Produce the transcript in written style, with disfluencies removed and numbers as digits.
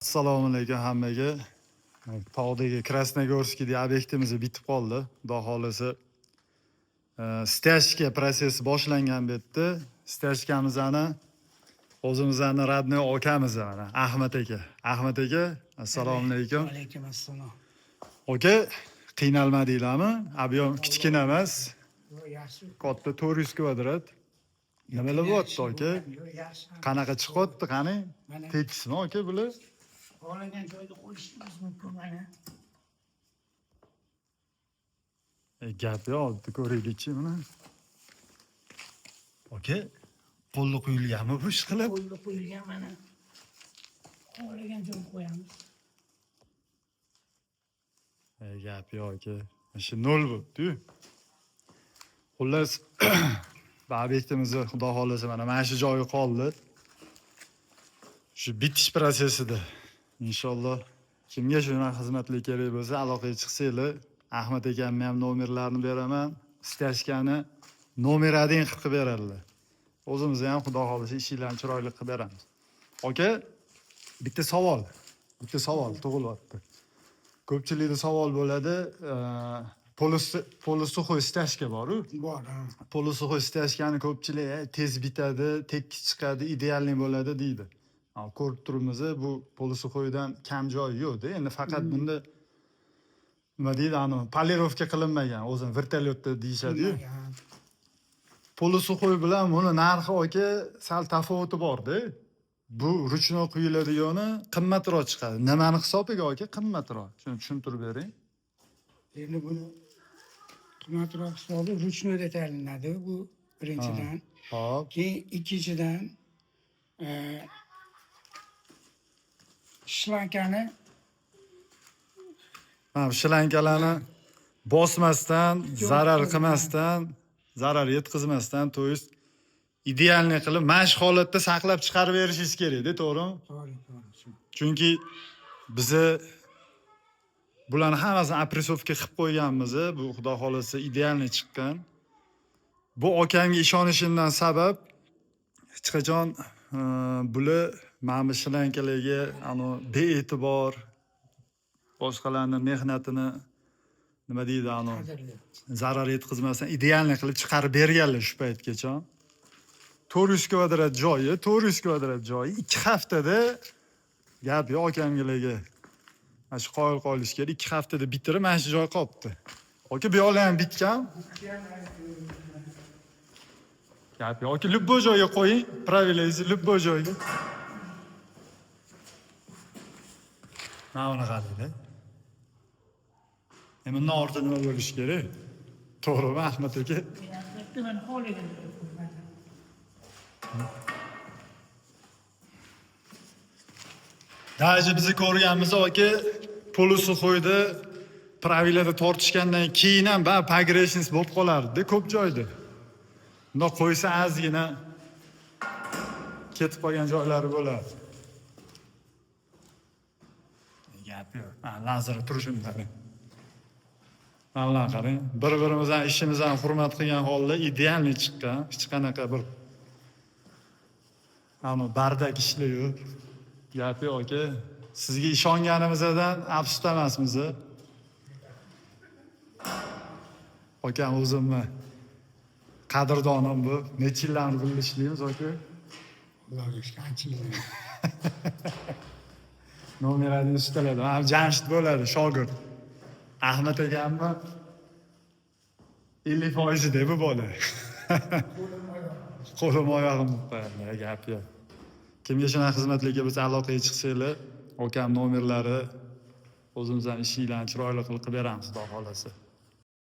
Assalomu alaykum hammaga. Tog'dagi Krasnogorskiy obyektimiz bitib qoldi. Xudo xolasa stashka prosessi boshlangan bu yerda. Stashkamizni o'zimizni radnoy akamiz mana Ahmad aka. Ahmad aka, assalomu alaykum. Alaykum assalom. Aka, qiynalmadinglarmi? Ob'yom kichkina emas, Yaxshi. katta 400 kvadrat. Nimalar bo'lyapti aka? Qanaqa chiqyapti qani? Mana. Tekismi aka bular? Xohlagan joyga qo'yishingiz mumkin mana. Gap yo'q, ko'raylikchi buni. Aka, qo'lni qo'yilganmi bu ish qilib? Qo'lga qo'yilgan mana. Xohlagan joyga qo'yamiz. Gap yo'q aka. Shu nol bo'pti-yu. Xullas, bu obyektimizni xudo xolasa mana shu joyi qoldi. Shu bitish prosesida. Inshaalloh kimga shuna xizmatlar kerak bo'lsa, aloqaga chiqsanglar, Ahmad akamning ham nomerlarini beraman. Stashkani nomeradin qilib beradilar. O'zimiz ham xudo xolasa ishlarni chiroyli qilib beramiz. Aka, bitta savol tug'ilyapti. Ko'pchilikda savol bo'ladi, polusuxoy stashka bor-ku. Bor. Polusuxoy stashkani ko'pchilik tez bitadi, tekis chiqadi, idealniy bo'ladi deydi. Ko'rib turibmiz, bu polusuxoydan kam joyi yo'q-da. Endi faqat bunda nima deydi, polirovka qilinmagan, o'zini vertolyotda deyishadi-yu. Polusuxoy bilan buni narxi aka sal tafovuti bor-da. Bu ruchnoy quyiladigani qimmatroq chiqadi. Nimani hisobiga aka qimmatroq? Shuni tushuntirib bering. Endi buni qimmatroq hisobi ruchnoyda tayinlanadi bu birinchidan. Hop. Keyin ikkinchidan shlankani Mana shlankalarni bosmasdan, zarar qilmasdan, zarar yetkazmasdan, to есть idealniy qilib, mana shu holatda saqlab chiqarib berishingiz kerak-da, to'g'rimi? to'g'ri. Chunki bizni bularni hammasini apressovka qilib qo'yganmiz, bu xudo xolasa idealniy chiqqan. Bu akamga ishonishimdan sabab hech qachon bular mana bu shlankalarga bee'tibor boshqalarning mehnatini nima deydi, zarar yetkazmasdan idealniy qilib chiqarib berganlar shu paytgacha. 400 kvadrat joyi, 2 haftada gap yo'q akamlarga. Mana shu qoyil qolish kerak, 2 haftada bitirib mana shu joy qolibdi. Aka, bu yoqlar ham bitgan. Gap yo'q, aka, любой joyga qo'ying, pravilangizni любой joyga. Mana buni qarang-da. Bundan ortiq nima bo'lishi kerak? To'g'rimi, Ahmad aka? Men xohlagan joyga qo'ymadim. Даже bizni ko'rganmiz aka, polusuxoyda pravilada tortishgandan keyin ham pogreshnis bo'lib qolardi ko'p joyda. Bunda qo'ysa ozgina ketib qolgan joylari bo'ladi. Gap yo'q. Lazer turishimda. Mana qarang, bir-birimizdan ishimizni hurmat qilgan holda idealniy chiqqan, hech qanaqa bir bardak ishlar yo'q. Gap yo'q aka. Sizga ishonganimizdan afsusda emasmiz. Akam o'zimni qadrdonim bu. Necha yillarni birga ishlaymiz aka? Ularga qancha yil. Nomeradni ustaladi. Jamshid bo'ladi, shogird. Ahmad akamni 50% da bu bola. Qo'lim oyog'im bo'ladi, gap yo'q. Kimga shunaqa xizmatlarga biz aloqaga chiqsanglar, akam nomerlari o'zimizdan ishlarni chiroyli qilib beramiz, xudo xolasa.